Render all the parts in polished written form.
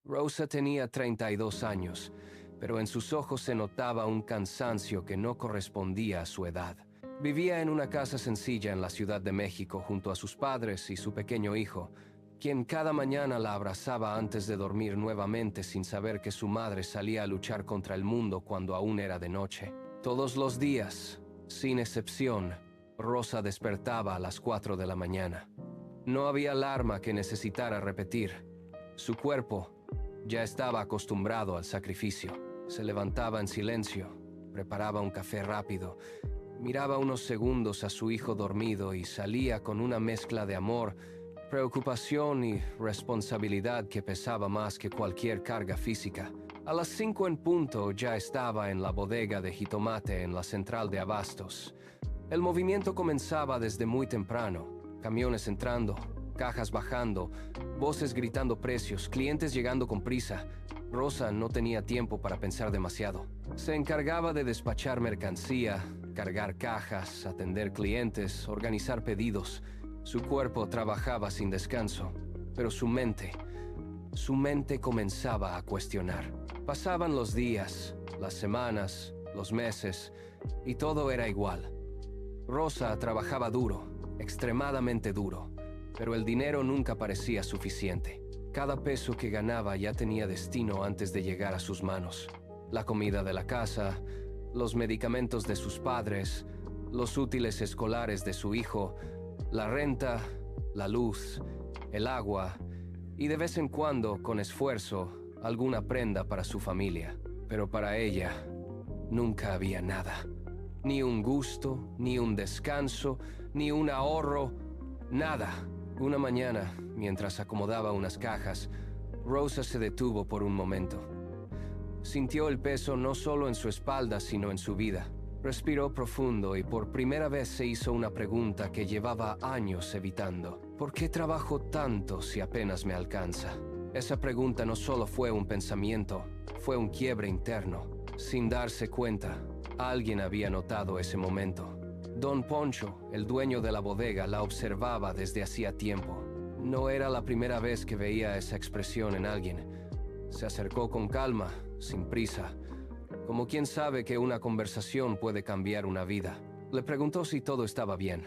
Rosa tenía 32 años, pero en sus ojos se notaba un cansancio que no correspondía a su edad. Vivía en una casa sencilla en la Ciudad de México junto a sus padres y su pequeño hijo, quien cada mañana la abrazaba antes de dormir nuevamente sin saber que su madre salía a luchar contra el mundo cuando aún era de noche. Todos los días, sin excepción, Rosa despertaba a las 4 de la mañana. No había alarma que necesitara repetir. Su cuerpo ya estaba acostumbrado al sacrificio. Se levantaba en silencio, preparaba un café rápido, miraba unos segundos a su hijo dormido y salía con una mezcla de amor, preocupación y responsabilidad que pesaba más que cualquier carga física. A las 5 en punto ya estaba en la bodega de jitomate en la central de abastos. El movimiento comenzaba desde muy temprano. Camiones entrando, cajas bajando, voces gritando precios, clientes llegando con prisa. Rosa no tenía tiempo para pensar demasiado. Se encargaba de despachar mercancía, cargar cajas, atender clientes, organizar pedidos. Su cuerpo trabajaba sin descanso, pero su mente comenzaba a cuestionar. Pasaban los días, las semanas, los meses, y todo era igual. Rosa trabajaba duro, extremadamente duro, pero el dinero nunca parecía suficiente. Cada peso que ganaba ya tenía destino antes de llegar a sus manos. La comida de la casa, los medicamentos de sus padres, los útiles escolares de su hijo, la renta, la luz, el agua y de vez en cuando, con esfuerzo, alguna prenda para su familia. Pero para ella, nunca había nada. Ni un gusto, ni un descanso, ni un ahorro, nada. Una mañana, mientras acomodaba unas cajas, Rosa se detuvo por un momento. Sintió el peso no solo en su espalda, sino en su vida. Respiró profundo y por primera vez se hizo una pregunta que llevaba años evitando. ¿Por qué trabajo tanto si apenas me alcanza? Esa pregunta no solo fue un pensamiento, fue un quiebre interno. Sin darse cuenta, alguien había notado ese momento. Don Poncho, el dueño de la bodega, la observaba desde hacía tiempo. No era la primera vez que veía esa expresión en alguien. Se acercó con calma, sin prisa, como quien sabe que una conversación puede cambiar una vida. Le preguntó si todo estaba bien.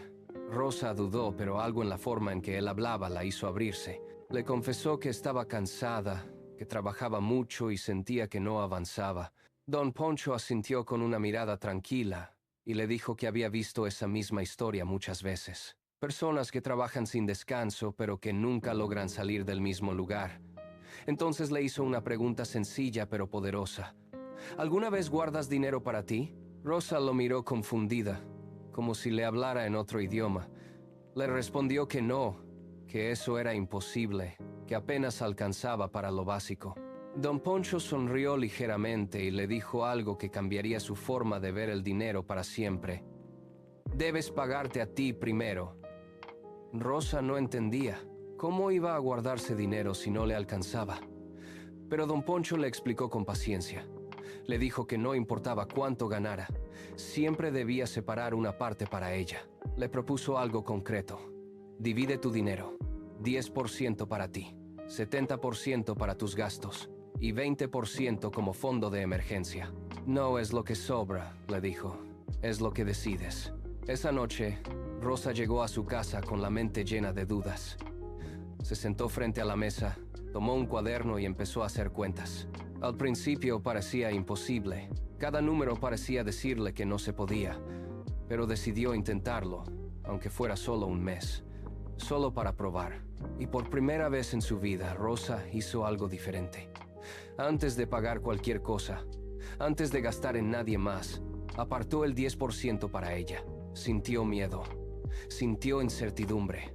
Rosa dudó, pero algo en la forma en que él hablaba la hizo abrirse. Le confesó que estaba cansada, que trabajaba mucho y sentía que no avanzaba. Don Poncho asintió con una mirada tranquila y le dijo que había visto esa misma historia muchas veces. Personas que trabajan sin descanso, pero que nunca logran salir del mismo lugar. Entonces le hizo una pregunta sencilla pero poderosa. ¿Alguna vez guardas dinero para ti? Rosa lo miró confundida, como si le hablara en otro idioma. Le respondió que no, que eso era imposible, que apenas alcanzaba para lo básico. Don Poncho sonrió ligeramente y le dijo algo que cambiaría su forma de ver el dinero para siempre. Debes pagarte a ti primero. Rosa no entendía. ¿Cómo iba a guardarse dinero si no le alcanzaba? Pero don Poncho le explicó con paciencia. Le dijo que no importaba cuánto ganara, siempre debía separar una parte para ella. Le propuso algo concreto. Divide tu dinero. 10% para ti, 70% para tus gastos y 20% como fondo de emergencia. No es lo que sobra, le dijo. Es lo que decides. Esa noche, Rosa llegó a su casa con la mente llena de dudas. Se sentó frente a la mesa, tomó un cuaderno y empezó a hacer cuentas. Al principio parecía imposible. Cada número parecía decirle que no se podía, pero decidió intentarlo, aunque fuera solo un mes, solo para probar. Y por primera vez en su vida, Rosa hizo algo diferente. Antes de pagar cualquier cosa, antes de gastar en nadie más, apartó el 10% para ella. Sintió miedo, sintió incertidumbre,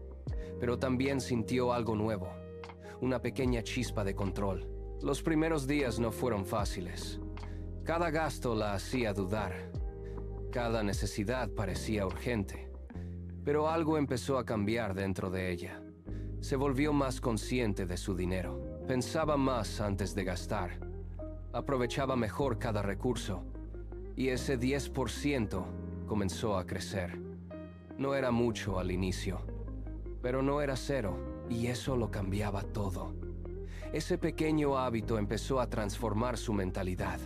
pero también sintió algo nuevo, una pequeña chispa de control. Los primeros días no fueron fáciles. Cada gasto la hacía dudar. Cada necesidad parecía urgente. Pero algo empezó a cambiar dentro de ella. Se volvió más consciente de su dinero. Pensaba más antes de gastar. Aprovechaba mejor cada recurso. Y ese 10% comenzó a crecer. No era mucho al inicio, pero no era cero, y eso lo cambiaba todo. Ese pequeño hábito empezó a transformar su mentalidad.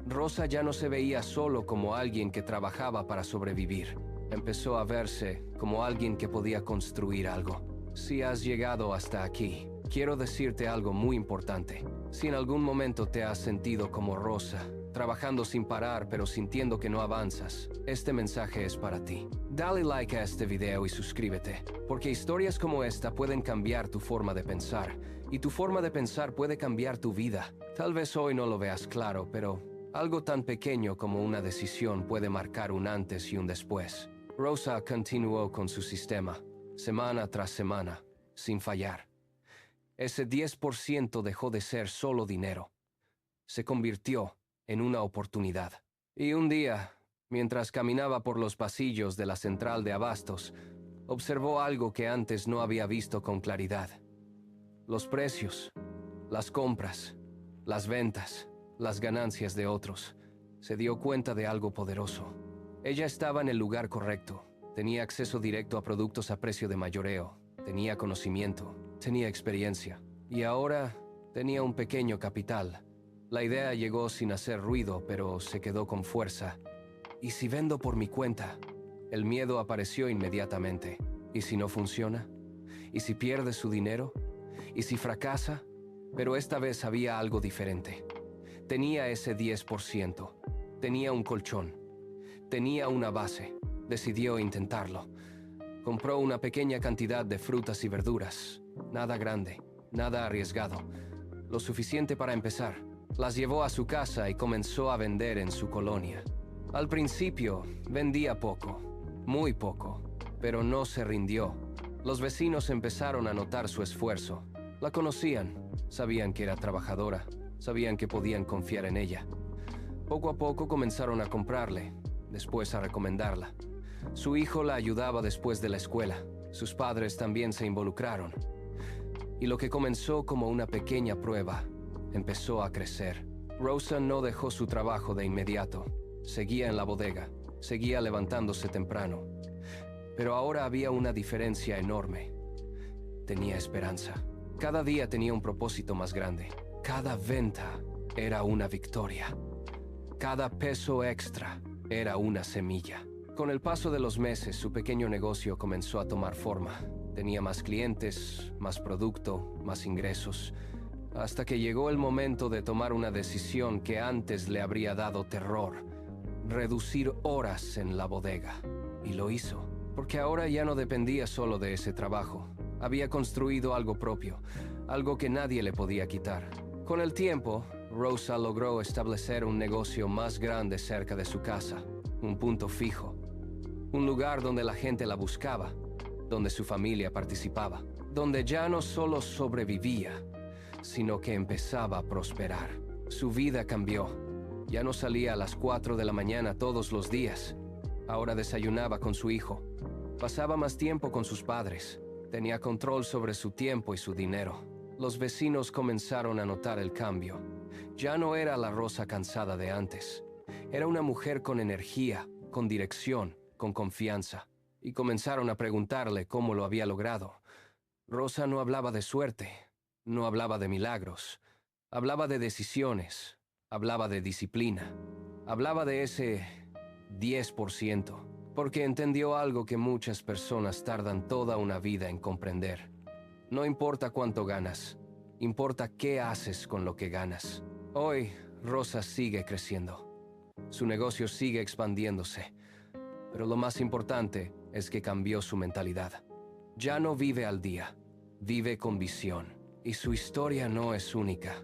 Rosa ya no se veía solo como alguien que trabajaba para sobrevivir. Empezó a verse como alguien que podía construir algo. Si has llegado hasta aquí, quiero decirte algo muy importante. Si en algún momento te has sentido como Rosa, trabajando sin parar pero sintiendo que no avanzas, este mensaje es para ti. Dale like a este video y suscríbete, porque historias como esta pueden cambiar tu forma de pensar, y tu forma de pensar puede cambiar tu vida. Tal vez hoy no lo veas claro, pero algo tan pequeño como una decisión puede marcar un antes y un después. Rosa continuó con su sistema, semana tras semana, sin fallar. Ese 10% dejó de ser solo dinero. Se convirtió en una oportunidad. Y un día, mientras caminaba por los pasillos de la central de abastos, observó algo que antes no había visto con claridad. Los precios, las compras, las ventas, las ganancias de otros. Se dio cuenta de algo poderoso. Ella estaba en el lugar correcto. Tenía acceso directo a productos a precio de mayoreo. Tenía conocimiento, tenía experiencia. Y ahora tenía un pequeño capital. La idea llegó sin hacer ruido, pero se quedó con fuerza. ¿Y si vendo por mi cuenta? El miedo apareció inmediatamente. ¿Y si no funciona? ¿Y si pierde su dinero? ¿Y si fracasa? Pero esta vez había algo diferente. Tenía ese 10%. Tenía un colchón. Tenía una base. Decidió intentarlo. Compró una pequeña cantidad de frutas y verduras. Nada grande, nada arriesgado. Lo suficiente para empezar. Las llevó a su casa y comenzó a vender en su colonia. Al principio, vendía poco, muy poco, pero no se rindió. Los vecinos empezaron a notar su esfuerzo. La conocían, sabían que era trabajadora, sabían que podían confiar en ella. Poco a poco comenzaron a comprarle, después a recomendarla. Su hijo la ayudaba después de la escuela. Sus padres también se involucraron. Y lo que comenzó como una pequeña prueba, empezó a crecer. Rosa no dejó su trabajo de inmediato. Seguía en la bodega, seguía levantándose temprano. Pero ahora había una diferencia enorme. Tenía esperanza. Cada día tenía un propósito más grande. Cada venta era una victoria. Cada peso extra era una semilla. Con el paso de los meses, su pequeño negocio comenzó a tomar forma. Tenía más clientes, más producto, más ingresos, hasta que llegó el momento de tomar una decisión que antes le habría dado terror: reducir horas en la bodega. Y lo hizo, porque ahora ya no dependía solo de ese trabajo. Había construido algo propio, algo que nadie le podía quitar. Con el tiempo, Rosa logró establecer un negocio más grande cerca de su casa, un punto fijo. Un lugar donde la gente la buscaba, donde su familia participaba, donde ya no solo sobrevivía, sino que empezaba a prosperar. Su vida cambió. Ya no salía a las 4 de la mañana todos los días. Ahora desayunaba con su hijo. Pasaba más tiempo con sus padres. Tenía control sobre su tiempo y su dinero. Los vecinos comenzaron a notar el cambio. Ya no era la Rosa cansada de antes. Era una mujer con energía, con dirección, con confianza, y comenzaron a preguntarle cómo lo había logrado. Rosa no hablaba de suerte, no hablaba de milagros, hablaba de decisiones, hablaba de disciplina, hablaba de ese 10%, porque entendió algo que muchas personas tardan toda una vida en comprender. No importa cuánto ganas, importa qué haces con lo que ganas. Hoy, Rosa sigue creciendo. Su negocio sigue expandiéndose. Pero lo más importante es que cambió su mentalidad. Ya no vive al día, vive con visión. Y su historia no es única.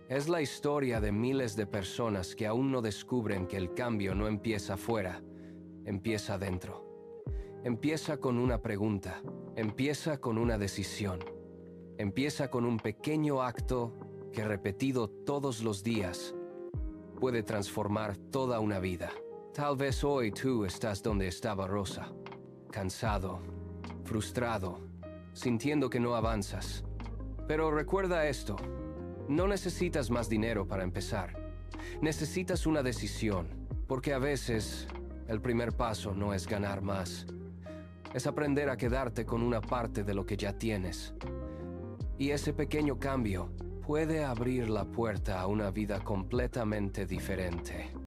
Es la historia de miles de personas que aún no descubren que el cambio no empieza afuera, empieza adentro. Empieza con una pregunta, empieza con una decisión, empieza con un pequeño acto que, repetido todos los días, puede transformar toda una vida. Tal vez hoy tú estás donde estaba Rosa, cansado, frustrado, sintiendo que no avanzas. Pero recuerda esto, no necesitas más dinero para empezar. Necesitas una decisión, porque a veces el primer paso no es ganar más. Es aprender a quedarte con una parte de lo que ya tienes. Y ese pequeño cambio puede abrir la puerta a una vida completamente diferente.